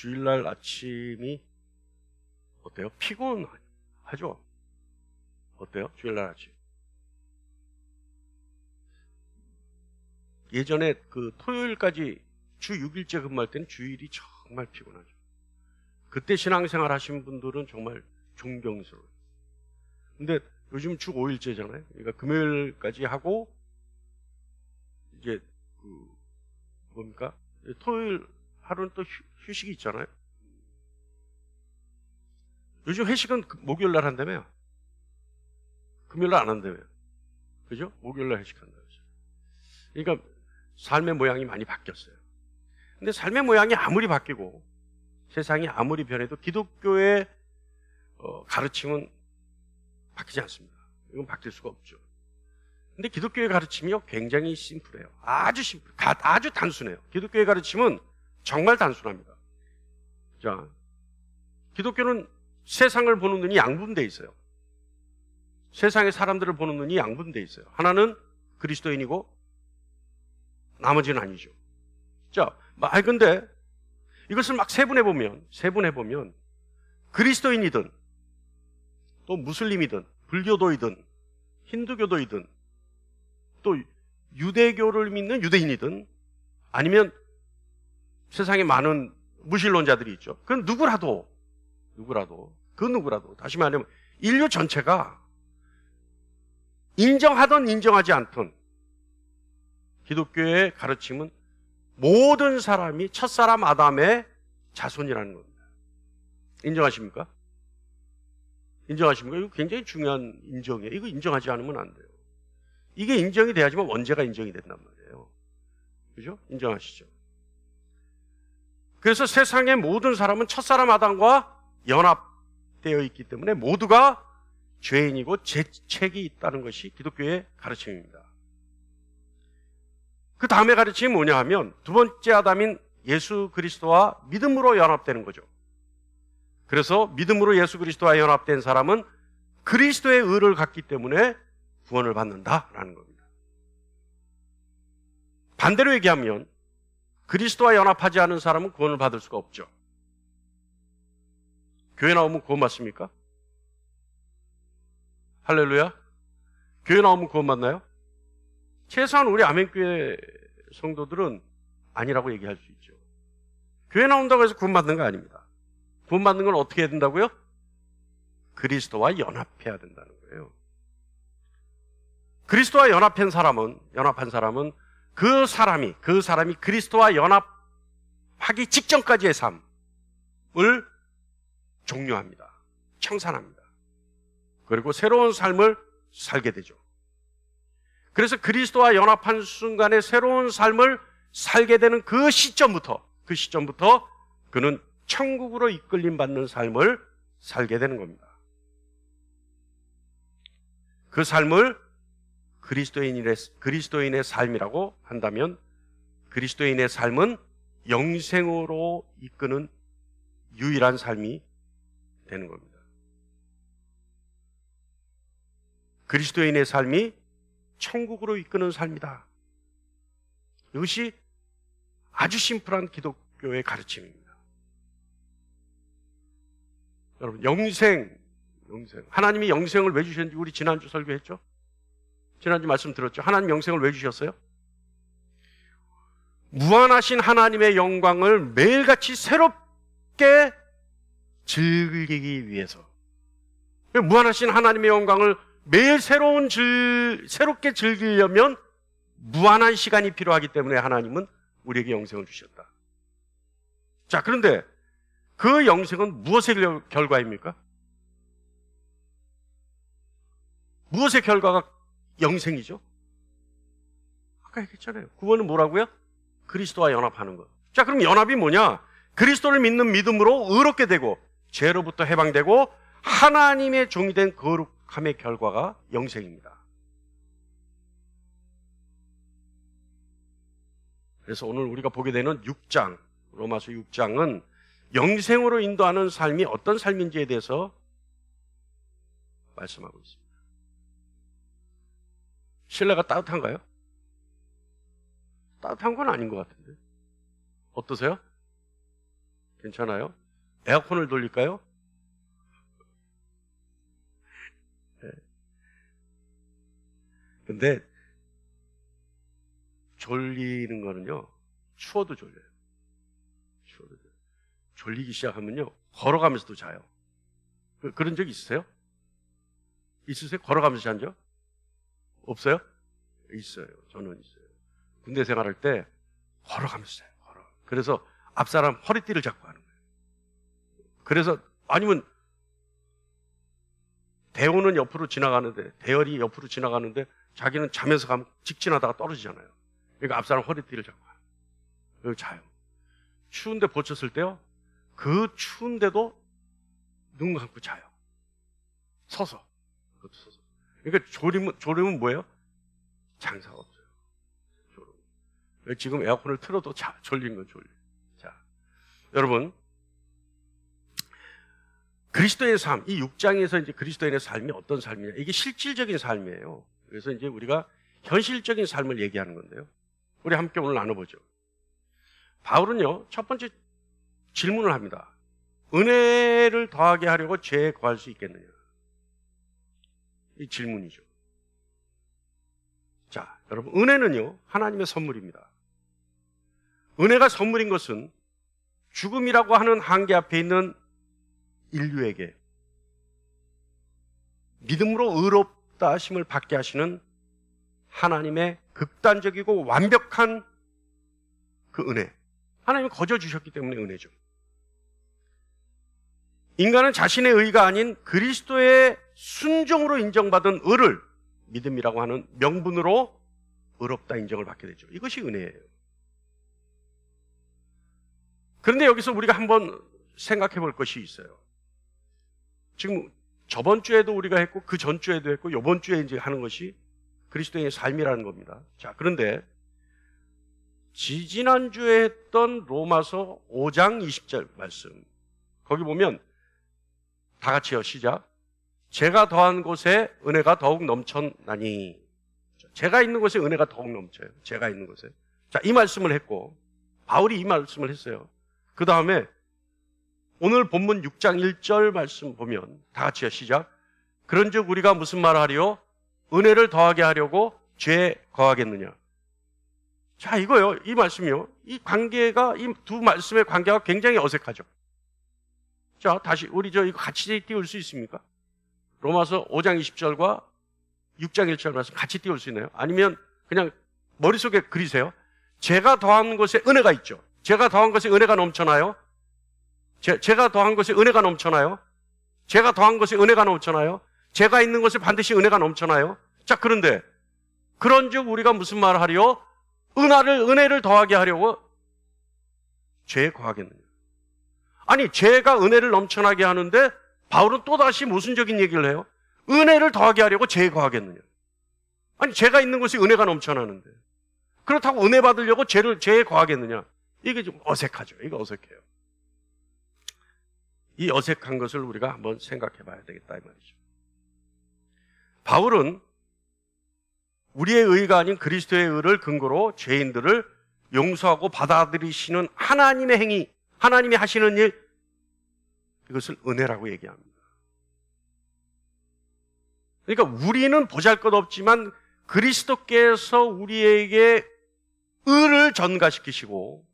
주일날 아침이 어때요? 피곤하죠? 어때요? 주일날 아침. 예전에 그 토요일까지 주 6일째 근무할 때는 주일이 정말 피곤하죠. 그때 신앙생활 하신 분들은 정말 존경스러워요. 근데 요즘 주 5일째잖아요. 그러니까 금요일까지 하고 이제 뭡니까? 토요일 하루는 또 휴식이 있잖아요. 요즘 회식은 목요일 날 한다며요. 금요일 날 안 한다며요. 그죠? 목요일 날 회식한다고 했어요. 그러니까 삶의 모양이 많이 바뀌었어요. 근데 삶의 모양이 아무리 바뀌고 세상이 아무리 변해도 기독교의 가르침은 바뀌지 않습니다. 이건 바뀔 수가 없죠. 근데 기독교의 가르침이요 굉장히 심플해요. 아주 단순해요. 기독교의 가르침은 정말 단순합니다. 자, 기독교는 세상을 보는 눈이 양분되어 있어요. 세상의 사람들을 보는 눈이 양분되어 있어요. 하나는 그리스도인이고 나머지는 아니죠. 자, 근데 이것을 막 세분해보면 그리스도인이든 또 무슬림이든 불교도이든 힌두교도이든 또 유대교를 믿는 유대인이든 아니면 세상에 많은 무신론자들이 있죠. 그건 누구라도 다시 말하면 인류 전체가 인정하든 인정하지 않든 기독교의 가르침은 모든 사람이 첫사람 아담의 자손이라는 겁니다. 인정하십니까? 인정하십니까? 이거 굉장히 중요한 인정이에요. 이거 인정하지 않으면 안 돼요. 이게 인정이 돼야지만 원죄가 인정이 된단 말이에요. 그죠? 인정하시죠? 그래서 세상의 모든 사람은 첫사람 아담과 연합되어 있기 때문에 모두가 죄인이고 죄책이 있다는 것이 기독교의 가르침입니다. 그 다음에 가르침이 뭐냐 하면 두 번째 아담인 예수 그리스도와 믿음으로 연합되는 거죠. 그래서 믿음으로 예수 그리스도와 연합된 사람은 그리스도의 의를 갖기 때문에 구원을 받는다라는 겁니다. 반대로 얘기하면 그리스도와 연합하지 않은 사람은 구원을 받을 수가 없죠. 교회 나오면 구원 받습니까? 할렐루야. 교회 나오면 구원 받나요? 최소한 우리 아멘교회 성도들은 아니라고 얘기할 수 있죠. 교회 나온다고 해서 구원 받는 거 아닙니다. 구원 받는 건 어떻게 해야 된다고요? 그리스도와 연합해야 된다는 거예요. 그리스도와 연합한 사람은 그 사람이 그리스도와 연합하기 직전까지의 삶을 종료합니다. 청산합니다. 그리고 새로운 삶을 살게 되죠. 그래서 그리스도와 연합한 순간에 새로운 삶을 살게 되는 그 시점부터 그는 천국으로 이끌림 받는 삶을 살게 되는 겁니다. 그 삶을 그리스도인의 삶이라고 한다면 그리스도인의 삶은 영생으로 이끄는 유일한 삶이 되는 겁니다. 그리스도인의 삶이 천국으로 이끄는 삶이다. 이것이 아주 심플한 기독교의 가르침입니다. 여러분, 영생. 하나님이 영생을 왜 주셨는지 우리 지난주 설교했죠? 지난주 말씀 들었죠? 하나님 영생을 왜 주셨어요? 무한하신 하나님의 영광을 매일같이 새롭게 즐기기 위해서. 무한하신 하나님의 영광을 매일 새롭게 즐기려면 무한한 시간이 필요하기 때문에 하나님은 우리에게 영생을 주셨다. 자, 그런데 그 영생은 무엇의 결과입니까? 무엇의 결과가 영생이죠? 아까 얘기했잖아요. 구원은 뭐라고요? 그리스도와 연합하는 것. 자, 그럼 연합이 뭐냐? 그리스도를 믿는 믿음으로 의롭게 되고 죄로부터 해방되고 하나님의 종이 된 거룩함의 결과가 영생입니다. 그래서 오늘 우리가 보게 되는 6장, 로마서 6장은 영생으로 인도하는 삶이 어떤 삶인지에 대해서 말씀하고 있습니다. 신뢰가 따뜻한가요? 따뜻한 건 아닌 것 같은데. 어떠세요? 괜찮아요? 에어컨을 돌릴까요? 네. 근데 졸리는 거는요, 추워도 졸려요. 추워도 졸려요. 졸리기 시작하면요, 걸어가면서도 자요. 그런 적 있으세요? 있으세요? 걸어가면서 잔 적? 없어요? 있어요. 저는 있어요. 군대 생활할 때 걸어가면서 자요. 그래서 앞사람 허리띠를 잡고 하는 거예요. 그래서 아니면 대원은 옆으로 지나가는데, 대열이 옆으로 지나가는데 자기는 자면서 가면 직진하다가 떨어지잖아요. 그러니까 앞사람 허리띠를 잡고 가요. 여기 자요. 추운데 버텼을 때요, 그 추운데도 눈 감고 자요. 서서. 그것도 서서. 그러니까 졸음은 뭐예요? 장사가 없어요. 졸음. 지금 에어컨을 틀어도 졸린 건 졸려. 자, 여러분, 그리스도의 삶, 이 6장에서 이제 그리스도인의 삶이 어떤 삶이냐, 이게 실질적인 삶이에요. 그래서 이제 우리가 현실적인 삶을 얘기하는 건데요. 우리 함께 오늘 나눠보죠. 바울은요, 첫 번째 질문을 합니다. 은혜를 더하게 하려고 죄에 거할 수 있겠느냐? 이 질문이죠. 자, 여러분, 은혜는요, 하나님의 선물입니다. 은혜가 선물인 것은 죽음이라고 하는 한계 앞에 있는 인류에게 믿음으로 의롭다 하심을 받게 하시는 하나님의 극단적이고 완벽한 그 은혜. 하나님이 거저 주셨기 때문에 은혜죠. 인간은 자신의 의가 아닌 그리스도의 순종으로 인정받은 의를 믿음이라고 하는 명분으로 의롭다 인정을 받게 되죠. 이것이 은혜예요. 그런데 여기서 우리가 한번 생각해 볼 것이 있어요. 지금 저번 주에도 우리가 했고 그 전주에도 했고 이번 주에 이제 하는 것이 그리스도인의 삶이라는 겁니다. 자, 그런데 지지난주에 했던 로마서 5장 20절 말씀, 거기 보면 다 같이요, 시작. 제가 더한 곳에 은혜가 더욱 넘쳤나니. 제가 있는 곳에 은혜가 더욱 넘쳐요. 제가 있는 곳에. 자, 이 말씀을 했고 바울이 이 말씀을 했어요. 그 다음에 오늘 본문 6장 1절 말씀 보면 다 같이요, 시작. 그런즉 우리가 무슨 말을 하리요? 은혜를 더하게 하려고 죄에 거하겠느냐. 자, 이거요, 이 말씀이요, 이 관계가, 이 두 말씀의 관계가 굉장히 어색하죠. 자, 다시 우리 이거 같이 띄울 수 있습니까? 로마서 5장 20절과 6장 1절 말씀 같이 띄울 수 있나요? 아니면 그냥 머릿속에 그리세요. 제가 더한 것에 은혜가 있죠. 제가 더한 것에 은혜가 넘쳐나요? 제가 더한 것에 은혜가 넘쳐나요? 제가 더한 것에 은혜가 넘쳐나요? 제가 있는 것에 반드시 은혜가 넘쳐나요? 자, 그런데 그런즉 우리가 무슨 말을 하리요? 은혜를 더하게 하려고 죄에 거하겠느냐. 아니, 죄가 은혜를 넘쳐나게 하는데 바울은 또다시 모순적인 얘기를 해요. 은혜를 더하게 하려고 죄에 거하겠느냐. 아니, 죄가 있는 곳에 은혜가 넘쳐나는데 그렇다고 은혜 받으려고 죄에 거하겠느냐. 이게 좀 어색하죠. 이거 어색해요. 이 어색한 것을 우리가 한번 생각해 봐야 되겠다 이 말이죠. 바울은 우리의 의가 아닌 그리스도의 의를 근거로 죄인들을 용서하고 받아들이시는 하나님의 행위, 하나님이 하시는 일, 이것을 은혜라고 얘기합니다. 그러니까 우리는 보잘것없지만 그리스도께서 우리에게 의를 전가시키시고,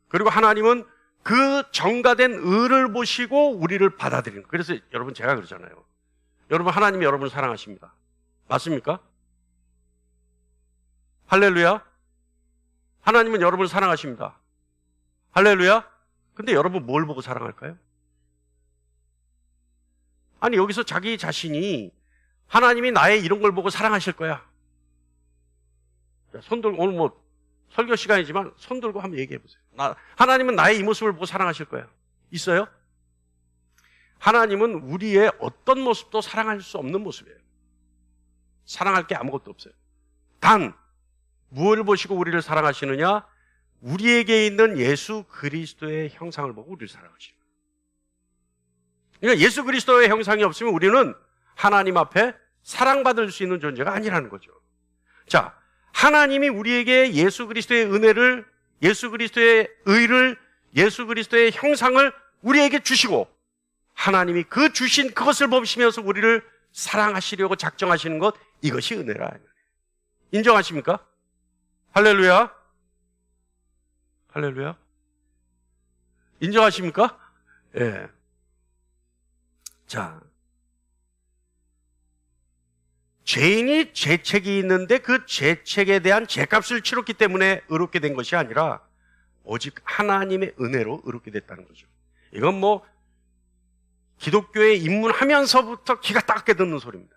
그리고 하나님은 그 전가된 의를 보시고 우리를 받아들이는. 그래서 여러분, 제가 그러잖아요. 여러분, 하나님이 여러분을 사랑하십니다. 맞습니까? 할렐루야. 하나님은 여러분을 사랑하십니다. 할렐루야. 근데 여러분 뭘 보고 사랑할까요? 아니, 여기서 자기 자신이 하나님이 나의 이런 걸 보고 사랑하실 거야. 손 들고, 오늘 뭐 설교 시간이지만 손 들고 한번 얘기해 보세요. 하나님은 나의 이 모습을 보고 사랑하실 거야. 있어요? 하나님은 우리의 어떤 모습도 사랑할 수 없는 모습이에요. 사랑할 게 아무것도 없어요. 단 무엇을 보시고 우리를 사랑하시느냐? 우리에게 있는 예수 그리스도의 형상을 보고 우리를 사랑하십니다. 그러니까 예수 그리스도의 형상이 없으면 우리는 하나님 앞에 사랑받을 수 있는 존재가 아니라는 거죠. 자, 하나님이 우리에게 예수 그리스도의 은혜를, 예수 그리스도의 의를 예수 그리스도의 형상을 우리에게 주시고 하나님이 그 주신 그것을 보시면서 우리를 사랑하시려고 작정하시는 것, 이것이 은혜라. 인정하십니까? 할렐루야. 할렐루야. 인정하십니까? 예. 자, 죄인이 죄책이 있는데 그 죄책에 대한 죄값을 치렀기 때문에 의롭게 된 것이 아니라 오직 하나님의 은혜로 의롭게 됐다는 거죠. 이건 뭐 기독교에 입문하면서부터 기가 따갑게 듣는 소리입니다.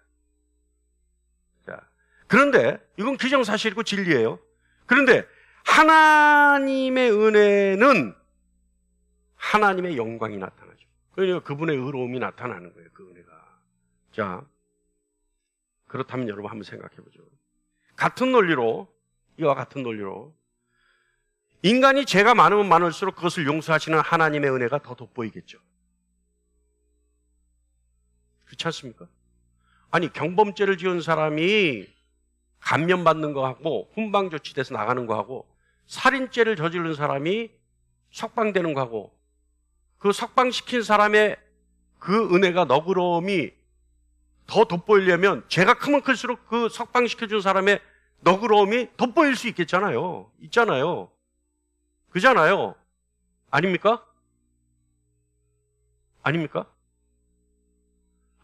자, 그런데 이건 기정사실이고 진리예요. 그런데 하나님의 은혜는 하나님의 영광이 나타나죠. 그러니까 그분의 의로움이 나타나는 거예요. 그 은혜가. 자, 그렇다면 여러분 한번 생각해 보죠. 같은 논리로, 이와 같은 논리로 인간이 죄가 많으면 많을수록 그것을 용서하시는 하나님의 은혜가 더 돋보이겠죠. 그렇지 않습니까? 아니, 경범죄를 지은 사람이 감면받는 거하고 훈방조치돼서 나가는 거하고 살인죄를 저지른 사람이 석방되는 거하고 그 석방시킨 사람의 그 은혜가, 너그러움이 더 돋보이려면 죄가 크면 클수록 그 석방시켜준 사람의 너그러움이 돋보일 수 있겠잖아요. 있잖아요. 그잖아요. 아닙니까? 아닙니까?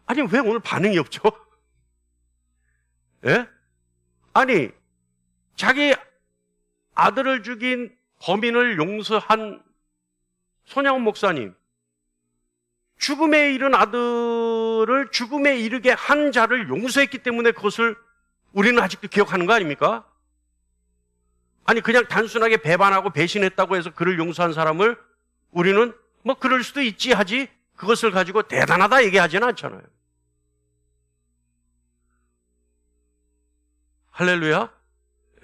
아니, 왜 오늘 반응이 없죠? 예? 아니, 자기 아들을 죽인 범인을 용서한 손양원 목사님, 죽음에 이른 아들을 죽음에 이르게 한 자를 용서했기 때문에 그것을 우리는 아직도 기억하는 거 아닙니까? 아니, 그냥 단순하게 배반하고 배신했다고 해서 그를 용서한 사람을 우리는 뭐 그럴 수도 있지 하지, 그것을 가지고 대단하다 얘기하지는 않잖아요. 할렐루야?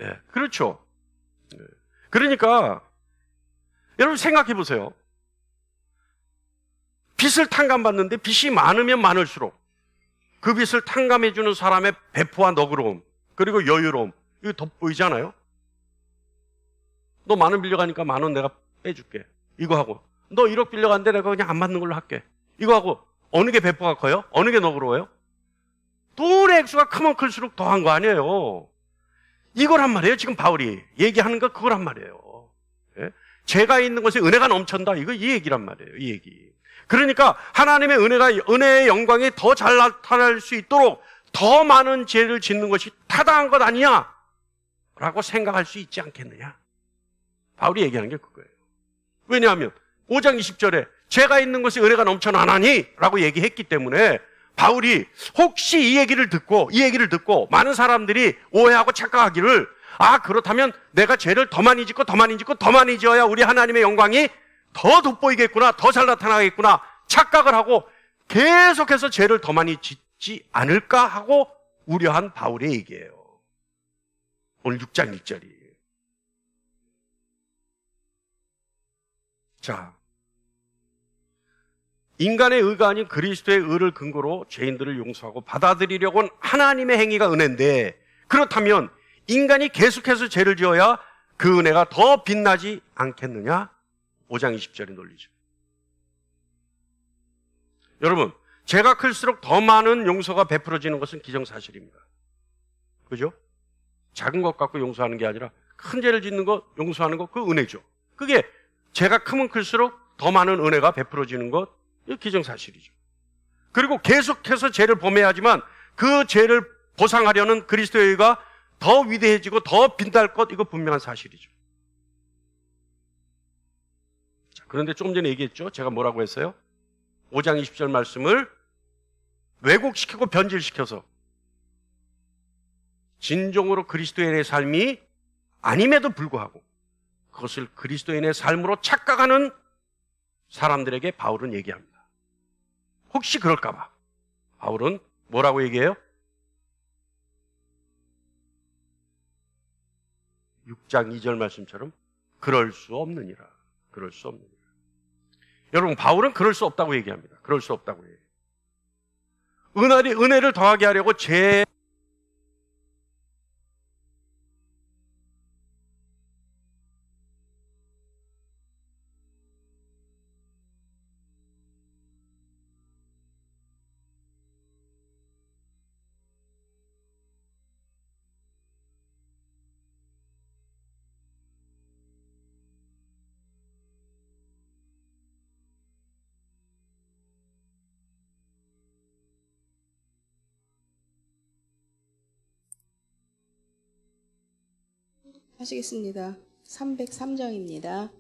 예, 그렇죠. 예. 그러니까 여러분 생각해 보세요. 빚을 탕감받는데 빚이 많으면 많을수록 그 빚을 탕감해 주는 사람의 배포와 너그러움, 그리고 여유로움, 이거 돋보이잖아요. 너 10,000원 빌려가니까 10,000원 내가 빼줄게, 이거 하고, 너 1억 빌려갔는데 내가 그냥 안 받는 걸로 할게, 이거 하고. 어느 게 배포가 커요? 어느 게 너그러워요? 돈의 액수가 크면 클수록 더한 거 아니에요. 이거란 말이에요. 지금 바울이 얘기하는 거 그거란 말이에요. 예? 죄가 있는 곳에 은혜가 넘친다, 이거 이 얘기란 말이에요. 이 얘기. 그러니까 하나님의 은혜의 영광이 더 잘 나타날 수 있도록 더 많은 죄를 짓는 것이 타당한 것 아니냐 라고 생각할 수 있지 않겠느냐. 바울이 얘기하는 게 그거예요. 왜냐하면 5장 20절에 죄가 있는 곳에 은혜가 넘쳐나나니 라고 얘기했기 때문에 바울이 혹시 이 얘기를 듣고 많은 사람들이 오해하고 착각하기를, 아, 그렇다면 내가 죄를 더 많이 짓고 더 많이 짓고 더 많이 지어야 우리 하나님의 영광이 더 돋보이겠구나, 더 잘 나타나겠구나 착각을 하고 계속해서 죄를 더 많이 짓지 않을까 하고 우려한 바울의 얘기예요. 오늘 6장 1절이. 자, 인간의 의가 아닌 그리스도의 의를 근거로 죄인들을 용서하고 받아들이려고 한 하나님의 행위가 은혜인데, 그렇다면 인간이 계속해서 죄를 지어야 그 은혜가 더 빛나지 않겠느냐? 5장 20절이 논리죠. 여러분, 죄가 클수록 더 많은 용서가 베풀어지는 것은 기정사실입니다. 그죠? 작은 것 갖고 용서하는 게 아니라 큰 죄를 짓는 것, 용서하는 것, 그 은혜죠. 그게 죄가 크면 클수록 더 많은 은혜가 베풀어지는 것, 이 기정사실이죠. 그리고 계속해서 죄를 범해야지만 그 죄를 보상하려는 그리스도의 의가 더 위대해지고 더 빛날 것, 이거 분명한 사실이죠. 자, 그런데 조금 전에 얘기했죠. 제가 뭐라고 했어요? 5장 20절 말씀을 왜곡시키고 변질시켜서 진정으로 그리스도인의 삶이 아님에도 불구하고 그것을 그리스도인의 삶으로 착각하는 사람들에게 바울은 얘기합니다. 혹시 그럴까 봐 바울은 뭐라고 얘기해요? 6장 2절 말씀처럼 그럴 수 없느니라. 그럴 수 없느니라. 여러분, 바울은 그럴 수 없다고 얘기합니다. 그럴 수 없다고 해요. 은혜를 더하게 하려고 하시겠습니다. 303장입니다.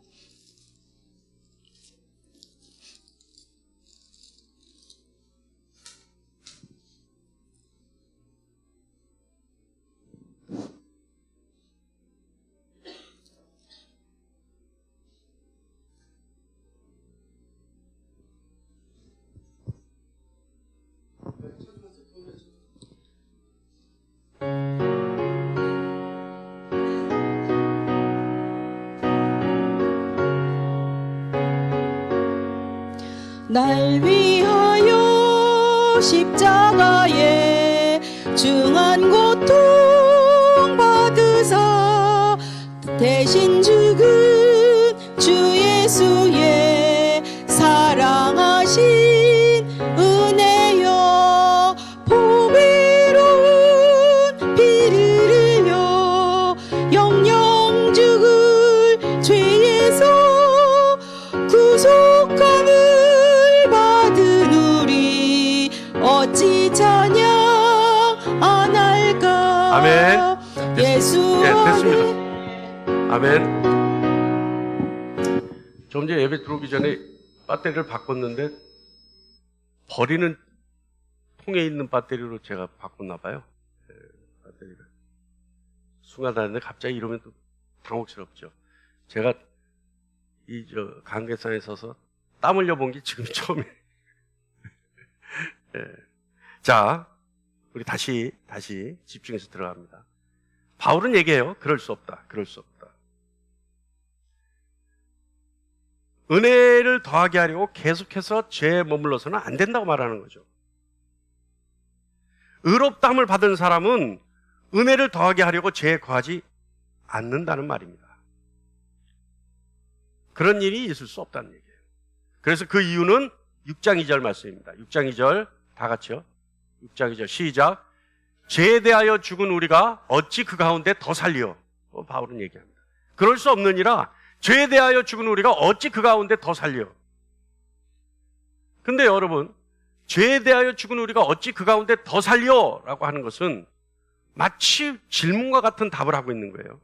날 위하여 십자가에 중한 고통 받으사 대신 죽은 주 예수의 사랑하신 은혜여, 보배로운 피를 흘려 영영 죽을 죄에서 구속함을 어찌 찬양 안 할까. 아멘. 예수. 네, 됐습니다. 아멘. 좀 전에 예배 들어오기 전에 배터리를 바꿨는데 버리는 통에 있는 배터리로 제가 바꿨나 봐요. 네, 배터리를. 순간다는데 갑자기 이러면 또 당혹스럽죠. 제가 이 강계상에 서서 땀 흘려 본 게 지금 처음이에요. 네. 자, 우리 다시 집중해서 들어갑니다. 바울은 얘기해요. 그럴 수 없다. 그럴 수 없다. 은혜를 더하게 하려고 계속해서 죄에 머물러서는 안 된다고 말하는 거죠. 의롭다함을 받은 사람은 은혜를 더하게 하려고 죄에 거하지 않는다는 말입니다. 그런 일이 있을 수 없다는 얘기예요. 그래서 그 이유는 6장 2절 말씀입니다. 6장 2절 다 같이요. 6장 2절 시작. 죄에 대하여 죽은 우리가 어찌 그 가운데 더 살리어. 바울은 얘기합니다. 그럴 수 없느니라. 죄에 대하여 죽은 우리가 어찌 그 가운데 더 살리어. 근데 여러분, 죄에 대하여 죽은 우리가 어찌 그 가운데 더 살리어 라고 하는 것은 마치 질문과 같은 답을 하고 있는 거예요.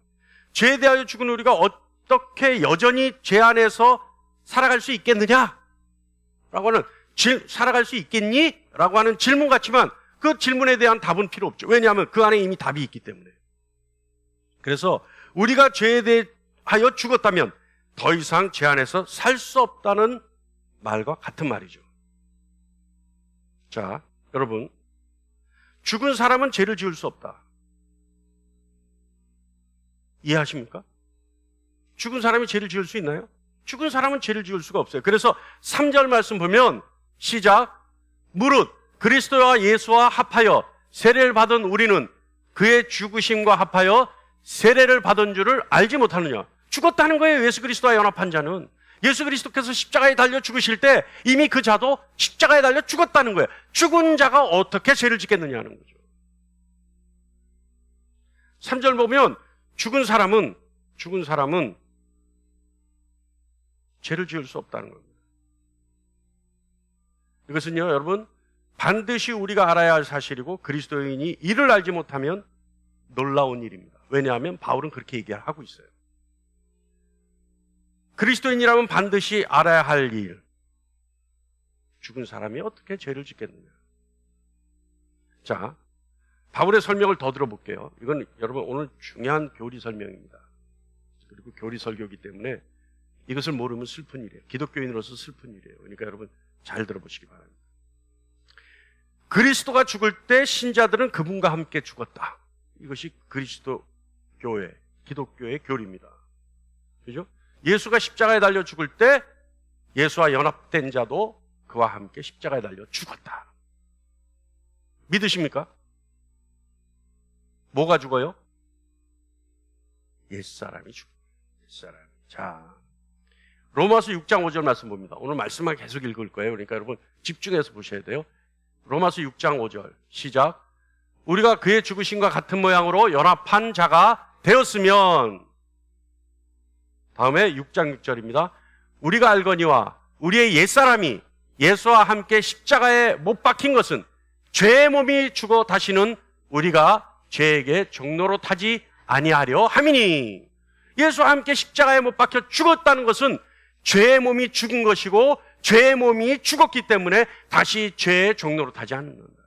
죄에 대하여 죽은 우리가 어떻게 여전히 죄 안에서 살아갈 수 있겠느냐? 라고 하는, 살아갈 수 있겠니? 라고 하는 질문 같지만 그 질문에 대한 답은 필요 없죠. 왜냐하면 그 안에 이미 답이 있기 때문에. 그래서 우리가 죄에 대하여 죽었다면 더 이상 죄 안에서 살 수 없다는 말과 같은 말이죠. 자, 여러분, 죽은 사람은 죄를 지을 수 없다. 이해하십니까? 죽은 사람이 죄를 지을 수 있나요? 죽은 사람은 죄를 지을 수가 없어요. 그래서 3절 말씀 보면 시작. 무릇 그리스도와 예수와 합하여 세례를 받은 우리는 그의 죽으심과 합하여 세례를 받은 줄을 알지 못하느냐. 죽었다는 거예요. 예수 그리스도와 연합한 자는. 예수 그리스도께서 십자가에 달려 죽으실 때 이미 그 자도 십자가에 달려 죽었다는 거예요. 죽은 자가 어떻게 죄를 짓겠느냐는 거죠. 3절 보면 죽은 사람은 죄를 지을 수 없다는 겁니다. 이것은요, 여러분, 반드시 우리가 알아야 할 사실이고 그리스도인이 이를 알지 못하면 놀라운 일입니다. 왜냐하면 바울은 그렇게 얘기하고 있어요. 그리스도인이라면 반드시 알아야 할 일. 죽은 사람이 어떻게 죄를 짓겠느냐. 자, 바울의 설명을 더 들어볼게요. 이건 여러분 오늘 중요한 교리 설명입니다. 그리고 교리 설교이기 때문에 이것을 모르면 슬픈 일이에요. 기독교인으로서 슬픈 일이에요. 그러니까 여러분 잘 들어보시기 바랍니다. 그리스도가 죽을 때 신자들은 그분과 함께 죽었다. 이것이 그리스도 교회, 기독교의 교리입니다. 그죠? 예수가 십자가에 달려 죽을 때 예수와 연합된 자도 그와 함께 십자가에 달려 죽었다. 믿으십니까? 뭐가 죽어요? 옛사람이 죽어요. 옛사람. 자, 로마서 6장 5절 말씀 봅니다. 오늘 말씀만 계속 읽을 거예요. 그러니까 여러분 집중해서 보셔야 돼요. 로마서 6장 5절 시작. 우리가 그의 죽으심과 같은 모양으로 연합한 자가 되었으면, 다음에 6장 6절입니다. 우리가 알거니와 우리의 옛사람이 예수와 함께 십자가에 못 박힌 것은 죄의 몸이 죽어 다시는 우리가 죄에게 종노릇하지 아니하려 함이니. 예수와 함께 십자가에 못 박혀 죽었다는 것은 죄의 몸이 죽은 것이고 죄의 몸이 죽었기 때문에 다시 죄의 종로로 타지 않는다.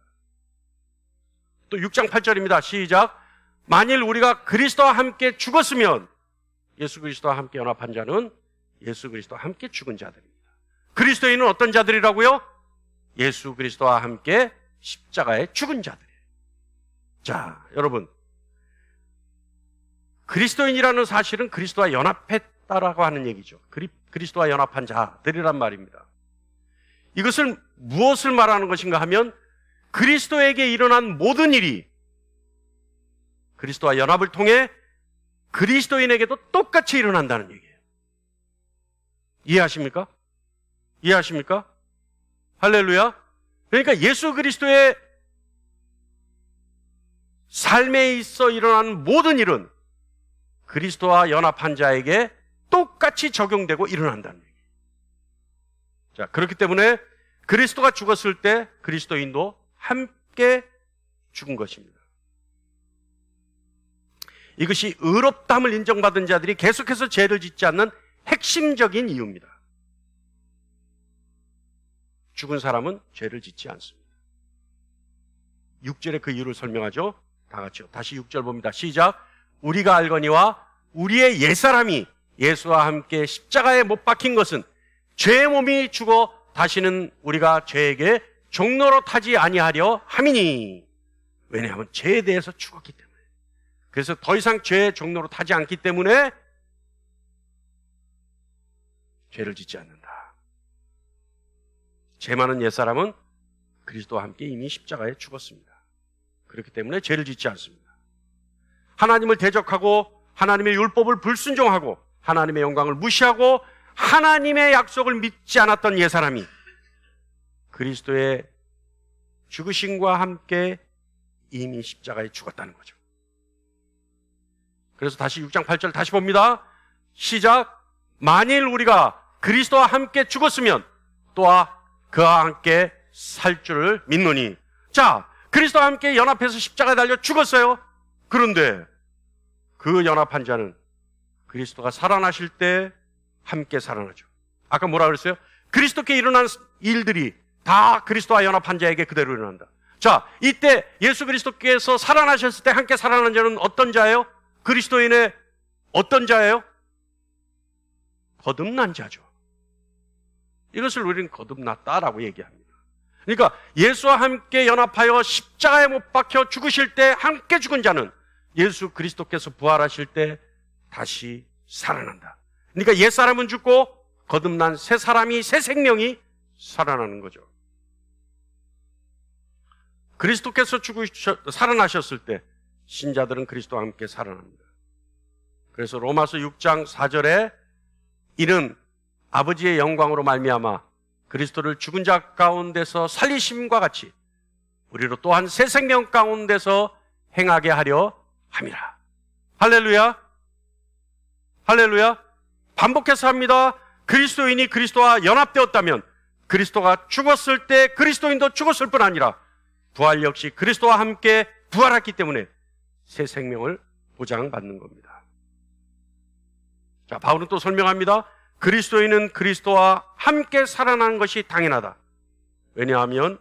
또 6장 8절입니다. 시작. 만일 우리가 그리스도와 함께 죽었으면 예수 그리스도와 함께 연합한 자는 예수 그리스도와 함께 죽은 자들입니다. 그리스도인은 어떤 자들이라고요? 예수 그리스도와 함께 십자가에 죽은 자들이에요. 자, 여러분, 그리스도인이라는 사실은 그리스도와 연합했다라고 하는 얘기죠. 그리스도와 연합한 자들이란 말입니다. 이것을 무엇을 말하는 것인가 하면 그리스도에게 일어난 모든 일이 그리스도와 연합을 통해 그리스도인에게도 똑같이 일어난다는 얘기예요. 이해하십니까? 이해하십니까? 할렐루야. 그러니까 예수 그리스도의 삶에 있어 일어나는 모든 일은 그리스도와 연합한 자에게 똑같이 적용되고 일어난다는 얘기예요. 자, 그렇기 때문에 그리스도가 죽었을 때 그리스도인도 함께 죽은 것입니다. 이것이 의롭다함을 인정받은 자들이 계속해서 죄를 짓지 않는 핵심적인 이유입니다. 죽은 사람은 죄를 짓지 않습니다. 6절에 그 이유를 설명하죠. 다 같이요. 다시 6절 봅니다. 시작. 우리가 알거니와 우리의 옛사람이 예수와 함께 십자가에 못 박힌 것은 죄의 몸이 죽어 다시는 우리가 죄에게 종로로 타지 아니하려 함이니. 왜냐하면 죄에 대해서 죽었기 때문에. 그래서 더 이상 죄의 종로로 타지 않기 때문에 죄를 짓지 않는다. 죄 많은 옛사람은 그리스도와 함께 이미 십자가에 죽었습니다. 그렇기 때문에 죄를 짓지 않습니다. 하나님을 대적하고 하나님의 율법을 불순종하고 하나님의 영광을 무시하고 하나님의 약속을 믿지 않았던 옛사람이 그리스도의 죽으심과 함께 이미 십자가에 죽었다는 거죠. 그래서 다시 6장 8절 다시 봅니다. 시작. 만일 우리가 그리스도와 함께 죽었으면 또한 그와 함께 살 줄을 믿노니. 자, 그리스도와 함께 연합해서 십자가에 달려 죽었어요. 그런데 그 연합한 자는 그리스도가 살아나실 때 함께 살아나죠. 아까 뭐라 그랬어요? 그리스도께 일어난 일들이 다 그리스도와 연합한 자에게 그대로 일어난다. 자, 이때 예수 그리스도께서 살아나셨을 때 함께 살아난 자는 어떤 자예요? 그리스도인의 어떤 자예요? 거듭난 자죠. 이것을 우리는 거듭났다라고 얘기합니다. 그러니까 예수와 함께 연합하여 십자가에 못 박혀 죽으실 때 함께 죽은 자는 예수 그리스도께서 부활하실 때 다시 살아난다. 그러니까 옛사람은 죽고 거듭난 새 사람이, 새 생명이 살아나는 거죠. 그리스도께서 살아나셨을 때 신자들은 그리스도와 함께 살아납니다. 그래서 로마서 6장 4절에 이는 아버지의 영광으로 말미암아 그리스도를 죽은 자 가운데서 살리심과 같이 우리로 또한 새 생명 가운데서 행하게 하려 함이라. 할렐루야. 할렐루야. 반복해서 합니다. 그리스도인이 그리스도와 연합되었다면 그리스도가 죽었을 때 그리스도인도 죽었을 뿐 아니라 부활 역시 그리스도와 함께 부활했기 때문에 새 생명을 보장받는 겁니다. 자, 바울은 또 설명합니다. 그리스도인은 그리스도와 함께 살아나는 것이 당연하다. 왜냐하면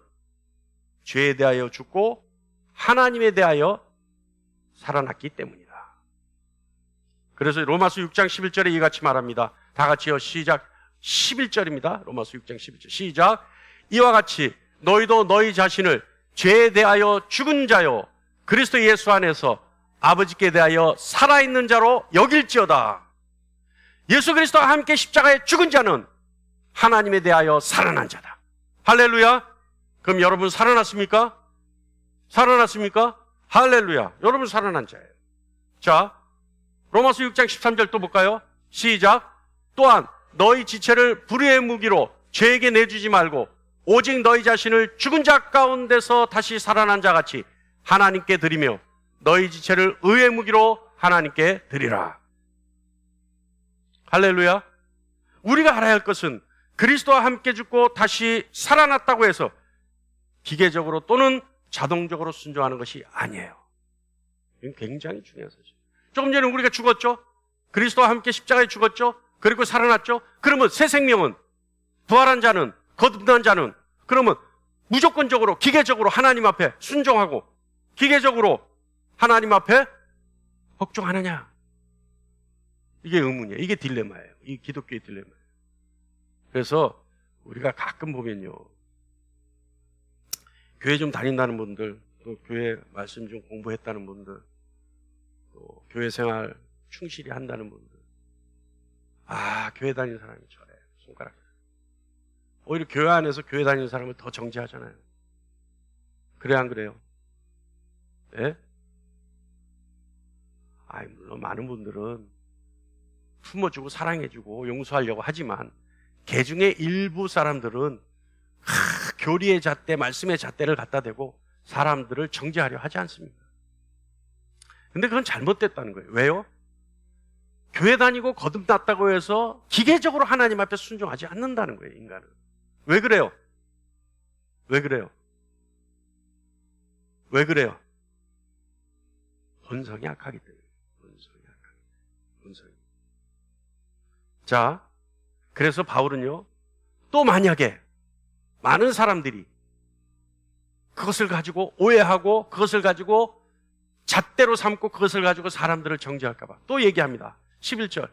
죄에 대하여 죽고 하나님에 대하여 살아났기 때문이다. 그래서 로마서 6장 11절에 이같이 말합니다. 다 같이요. 시작. 11절입니다. 로마서 6장 11절. 시작. 이와 같이 너희도 너희 자신을 죄에 대하여 죽은 자요 그리스도 예수 안에서 아버지께 대하여 살아있는 자로 여길지어다. 예수 그리스도와 함께 십자가에 죽은 자는 하나님에 대하여 살아난 자다. 할렐루야. 그럼 여러분 살아났습니까? 살아났습니까? 할렐루야. 여러분 살아난 자예요. 자, 로마서 6장 13절 또 볼까요? 시작. 또한 너희 지체를 불의의 무기로 죄에게 내주지 말고 오직 너희 자신을 죽은 자 가운데서 다시 살아난 자 같이 하나님께 드리며 너희 지체를 의의 무기로 하나님께 드리라. 할렐루야. 우리가 알아야 할 것은 그리스도와 함께 죽고 다시 살아났다고 해서 기계적으로 또는 자동적으로 순종하는 것이 아니에요. 이건 굉장히 중요한 사실. 조금 전에 우리가 죽었죠? 그리스도와 함께 십자가에 죽었죠? 그리고 살아났죠? 그러면 새 생명은, 부활한 자는, 거듭난 자는, 그러면 무조건적으로, 기계적으로 하나님 앞에 순종하고, 기계적으로 하나님 앞에 복종하느냐? 이게 의문이에요. 이게 딜레마예요. 이 기독교의 딜레마예요. 그래서 우리가 가끔 보면요, 교회 좀 다닌다는 분들, 또 교회 말씀 좀 공부했다는 분들, 또 교회 생활 충실히 한다는 분들, 아, 교회 다니는 사람이 저래. 손가락. 오히려 교회 안에서 교회 다니는 사람을 더 정죄하잖아요. 그래, 안 그래요? 예? 아이, 물론 많은 분들은 품어주고 사랑해주고 용서하려고 하지만, 개 중에 일부 사람들은 교리의 잣대, 말씀의 잣대를 갖다 대고 사람들을 정죄하려 하지 않습니다. 근데 그건 잘못됐다는 거예요. 왜요? 교회 다니고 거듭났다고 해서 기계적으로 하나님 앞에 순종하지 않는다는 거예요, 인간은. 왜 그래요? 왜 그래요? 왜 그래요? 본성이 약하기 때문에. 본성이. 자, 그래서 바울은요, 또 만약에 많은 사람들이 그것을 가지고 오해하고, 그것을 가지고 잣대로 삼고, 그것을 가지고 사람들을 정죄할까봐 또 얘기합니다. 11절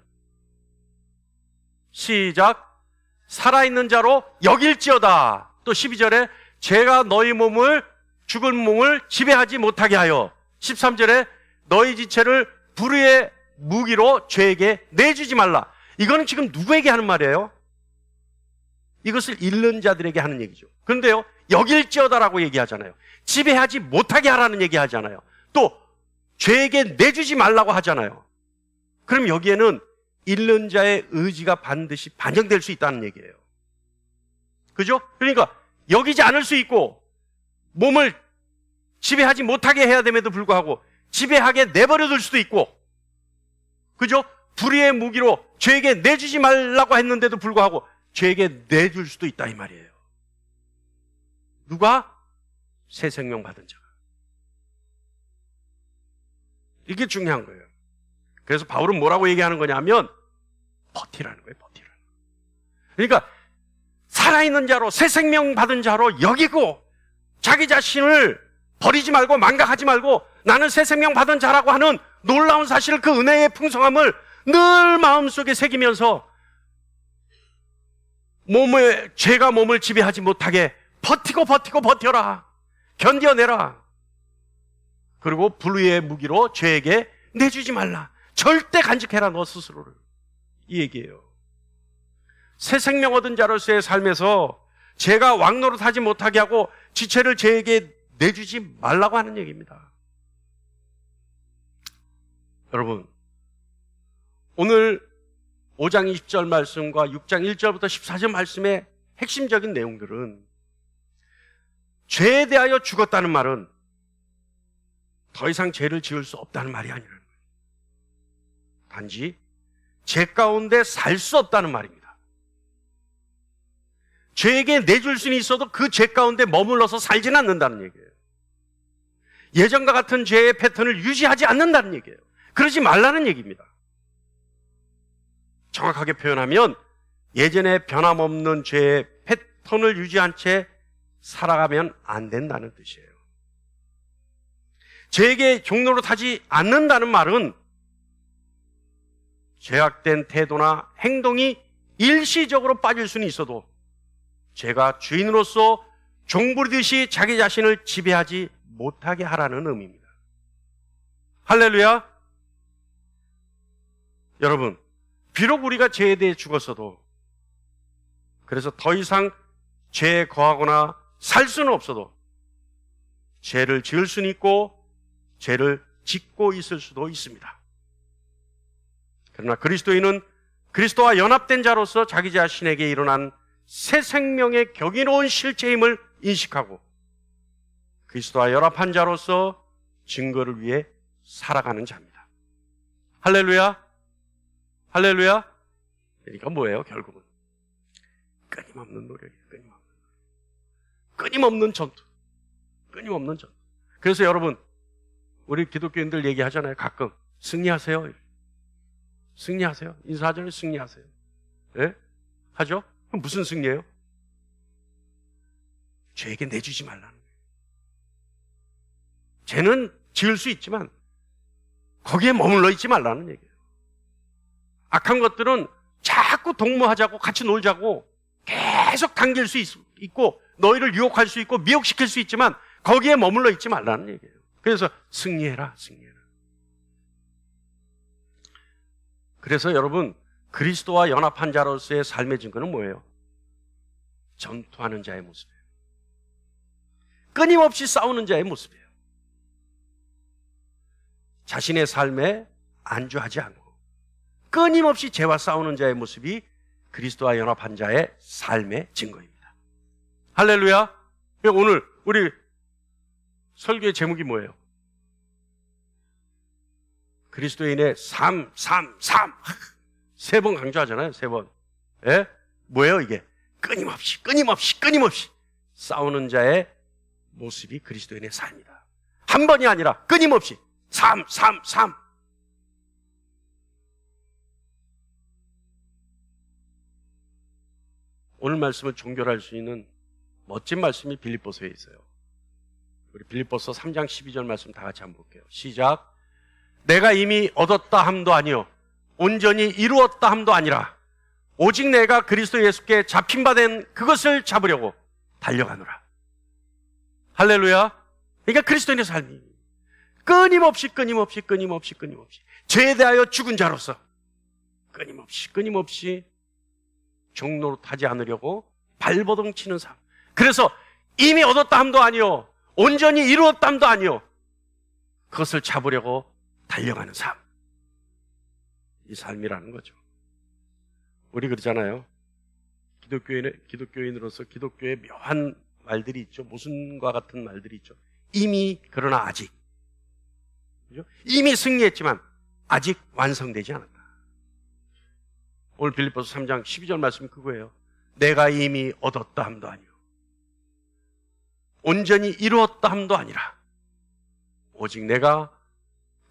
시작. 살아있는 자로 여길지어다. 또 12절에 제가 너희 몸을, 죽은 몸을 지배하지 못하게 하여. 13절에 너희 지체를 불의의 무기로 죄에게 내주지 말라. 이거는 지금 누구에게 하는 말이에요? 이것을 잃는 자들에게 하는 얘기죠. 그런데요, 여길지어다라고 얘기하잖아요. 지배하지 못하게 하라는 얘기하잖아요. 또 죄에게 내주지 말라고 하잖아요. 그럼 여기에는 잃는 자의 의지가 반드시 반영될 수 있다는 얘기예요. 그죠? 그러니까 여기지 않을 수 있고, 몸을 지배하지 못하게 해야 됨에도 불구하고 지배하게 내버려둘 수도 있고, 그죠? 불의의 무기로 죄에게 내주지 말라고 했는데도 불구하고 죄에게 내줄 수도 있다, 이 말이에요. 누가? 새 생명 받은 자가. 이게 중요한 거예요. 그래서 바울은 뭐라고 얘기하는 거냐면 버티라는 거예요. 버티라는 거예요. 그러니까 살아있는 자로, 새 생명 받은 자로 여기고, 자기 자신을 버리지 말고 망각하지 말고 나는 새 생명 받은 자라고 하는 놀라운 사실, 그 은혜의 풍성함을 늘 마음속에 새기면서 죄가 몸을 지배하지 못하게 버텨라. 견뎌내라. 그리고 불의의 무기로 죄에게 내주지 말라. 절대 간직해라, 너 스스로를. 이 얘기예요. 새 생명 얻은 자로서의 삶에서 죄가 왕노릇하지 못하게 하고 지체를 죄에게 내주지 말라고 하는 얘기입니다. 여러분, 오늘 5장 20절 말씀과 6장 1절부터 14절 말씀의 핵심적인 내용들은, 죄에 대하여 죽었다는 말은 더 이상 죄를 지을 수 없다는 말이 아니라는 거예요. 단지 죄 가운데 살 수 없다는 말입니다. 죄에게 내줄 수는 있어도 그 죄 가운데 머물러서 살지는 않는다는 얘기예요. 예전과 같은 죄의 패턴을 유지하지 않는다는 얘기예요. 그러지 말라는 얘기입니다. 정확하게 표현하면 예전에 변함없는 죄의 패턴을 유지한 채 살아가면 안 된다는 뜻이에요. 죄에게 종노릇하지 않는다는 말은 죄악된 태도나 행동이 일시적으로 빠질 수는 있어도 죄가 주인으로서 종부리듯이 자기 자신을 지배하지 못하게 하라는 의미입니다. 할렐루야. 여러분, 비록 우리가 죄에 대해 죽었어도, 그래서 더 이상 죄에 거하거나 살 수는 없어도 죄를 지을 수는 있고 죄를 짓고 있을 수도 있습니다. 그러나 그리스도인은 그리스도와 연합된 자로서 자기 자신에게 일어난 새 생명의 경이로운 실체임을 인식하고 그리스도와 연합한 자로서 증거를 위해 살아가는 자입니다. 할렐루야. 할렐루야. 그러니까 뭐예요? 결국은 끊임없는 노력이에요. 끊임없는 전투. 끊임없는 전투. 그래서 여러분, 우리 기독교인들 얘기하잖아요. 가끔 승리하세요. 승리하세요. 인사하잖아요. 승리하세요. 예? 하죠? 그럼 무슨 승리예요? 죄에게 내주지 말라는 거예요. 죄는 지을 수 있지만 거기에 머물러 있지 말라는 얘기예요. 악한 것들은 자꾸 동무하자고 같이 놀자고 계속 당길 수 있고 너희를 유혹할 수 있고 미혹시킬 수 있지만 거기에 머물러 있지 말라는 얘기예요. 그래서 승리해라, 승리해라. 그래서 여러분, 그리스도와 연합한 자로서의 삶의 증거는 뭐예요? 전투하는 자의 모습이에요. 끊임없이 싸우는 자의 모습이에요. 자신의 삶에 안주하지 않고 끊임없이 죄와 싸우는 자의 모습이 그리스도와 연합한 자의 삶의 증거입니다. 할렐루야. 오늘 우리 설교의 제목이 뭐예요? 그리스도인의 삶. 3번 강조하잖아요. 3번. 예? 뭐예요 이게? 끊임없이 싸우는 자의 모습이 그리스도인의 삶이다. 한 번이 아니라 끊임없이 3. 오늘 말씀을 종결할 수 있는 멋진 말씀이 빌립보서에 있어요. 우리 빌립보서 3장 12절 말씀 다 같이 한번 볼게요. 시작. 내가 이미 얻었다 함도 아니요 온전히 이루었다 함도 아니라 오직 내가 그리스도 예수께 잡힌 바 된 그것을 잡으려고 달려가노라. 할렐루야. 그러니까 그리스도인의 삶이 끊임없이 죄에 대하여 죽은 자로서 끊임없이 종노릇하지 않으려고 발버둥 치는 삶. 그래서 이미 얻었다 함도 아니요 온전히 이루었다 함도 아니요 그것을 잡으려고 달려가는 삶. 이 삶이라는 거죠. 우리 그러잖아요. 기독교인으로서 기독교의 묘한 말들이 있죠. 모순과 같은 말들이 있죠. 이미 그러나 아직. 그죠? 이미 승리했지만 아직 완성되지 않았다. 오늘 빌립보서 3장 12절 말씀 그거예요. 내가 이미 얻었다 함도 아니요 온전히 이루었다 함도 아니라 오직 내가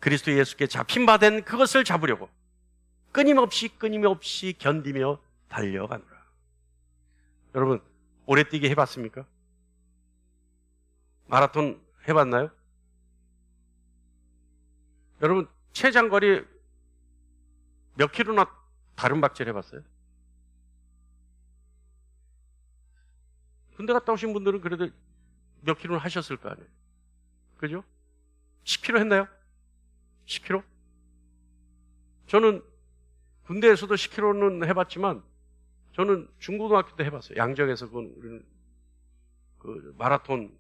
그리스도 예수께 잡힌 바 된 그것을 잡으려고 끊임없이 견디며 달려가노라. 여러분, 오래 뛰기 해봤습니까? 마라톤 해봤나요? 여러분, 최장거리 몇 킬로나 다른 박질 해봤어요? 군대 갔다 오신 분들은 그래도 몇 킬로는 하셨을 거 아니에요? 그죠? 10킬로 했나요? 10킬로? 저는 군대에서도 10킬로는 해봤지만 저는 중고등학교 때 해봤어요. 양정에서 우리는 그 마라톤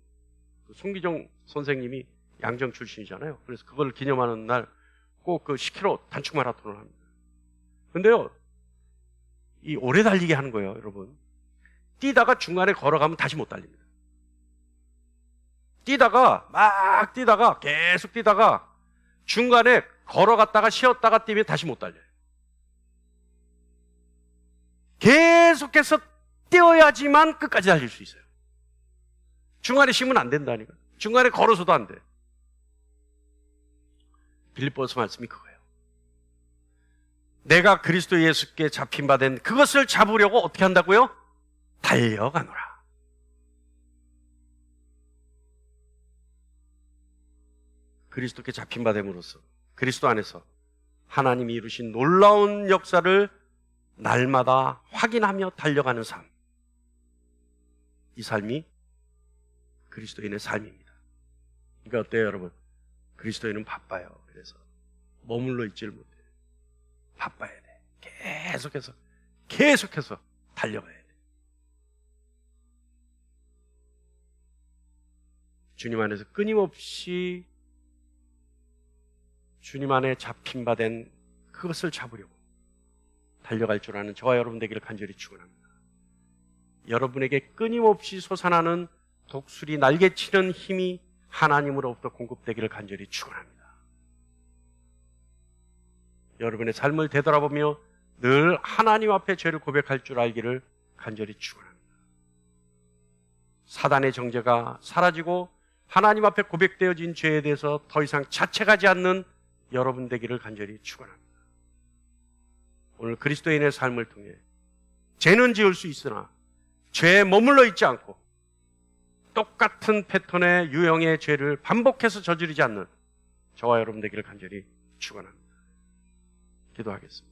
송기정 선생님이 양정 출신이잖아요. 그래서 그걸 기념하는 날 꼭 그 10킬로 단축 마라톤을 합니다. 근데요, 이 오래 달리기 하는 거예요, 여러분. 뛰다가 중간에 걸어가면 다시 못 달립니다. 계속 뛰다가 중간에 걸어갔다가 쉬었다가 뛰면 다시 못 달려요. 계속해서 뛰어야지만 끝까지 달릴 수 있어요. 중간에 쉬면 안 된다니까. 중간에 걸어서도 안 돼. 빌립보서 말씀이 그거예요. 내가 그리스도 예수께 잡힌 바 된 그것을 잡으려고 어떻게 한다고요? 달려가노라. 그리스도께 잡힌 바 됨으로써 그리스도 안에서 하나님이 이루신 놀라운 역사를 날마다 확인하며 달려가는 삶. 이 삶이 그리스도인의 삶입니다. 그러니까 어때요, 여러분? 그리스도인은 바빠요. 그래서 머물러 있지를 못해요. 바빠야 돼. 계속해서 달려가야 돼. 주님 안에서 끊임없이 주님 안에 잡힌 바 된 그것을 잡으려고 달려갈 줄 아는 저와 여러분 되기를 간절히 축원합니다. 여러분에게 끊임없이 솟아나는 독수리 날개치는 힘이 하나님으로부터 공급되기를 간절히 축원합니다. 여러분의 삶을 되돌아보며 늘 하나님 앞에 죄를 고백할 줄 알기를 간절히 축원합니다. 사단의 정죄가 사라지고 하나님 앞에 고백되어진 죄에 대해서 더 이상 자책하지 않는 여러분 되기를 간절히 축원합니다. 오늘 그리스도인의 삶을 통해 죄는 지을 수 있으나 죄에 머물러 있지 않고 똑같은 패턴의 유형의 죄를 반복해서 저지르지 않는 저와 여러분 되기를 간절히 축원합니다. 기도하겠습니다.